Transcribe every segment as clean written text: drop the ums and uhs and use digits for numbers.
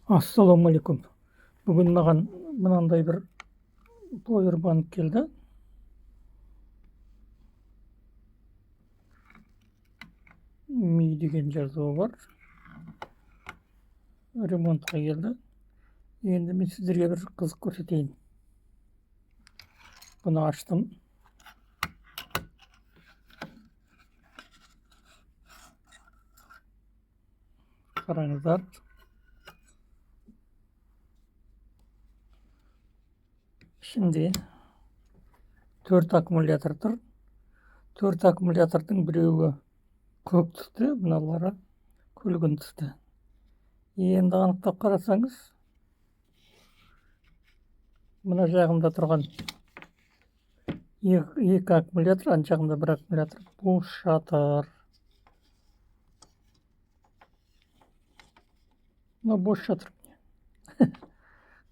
Ассалаумағалейкум. Бүгін маған мынандай бір пойырбанк келді. Ми деген жазуы бар. Ремонтқа келді. Енді мен сіздерге бір қызық көрсетейін. Бұны аштым. Қараңыздар. Şimdi 4 аккумулятор тұр. 4 аккумулятордың біреуі көк түсті, мыналары күлгін түсті. Енді анықтап қарасаңыз, мына жағында тұрған екі аккумулятор, ана жағында бір аккумулятор бос жатыр. Мынау бос жатыр.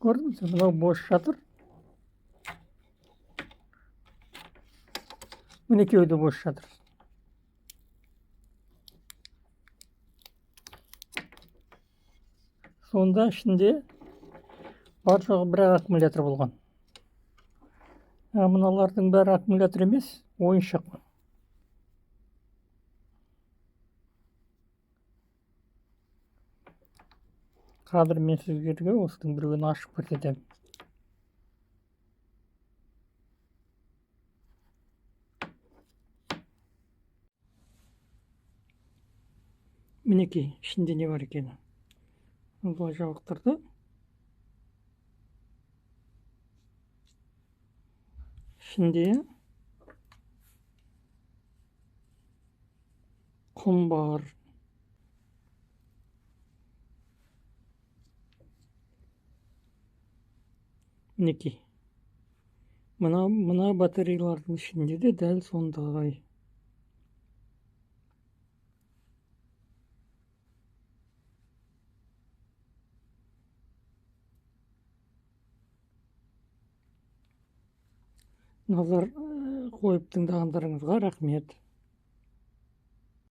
Көрдіңіз бе? Мынау бос жатыр. Міне екеуі де бос жатыр. Сонда ішінде бар жоғы бір аккумулятор болған. Мыналардың бәрі аккумулятор емес, ойыншық. Қазір мен сіздерге осының біреуін ашып көрсетемін. Мінекей, ішінде не бар екені. Бұл жабықтырды. Ішінде құм бар. Мінекей. Мына батареялардың ішінде де дәл сондай. Назар қойып тыңдағандарыңызға рахмет.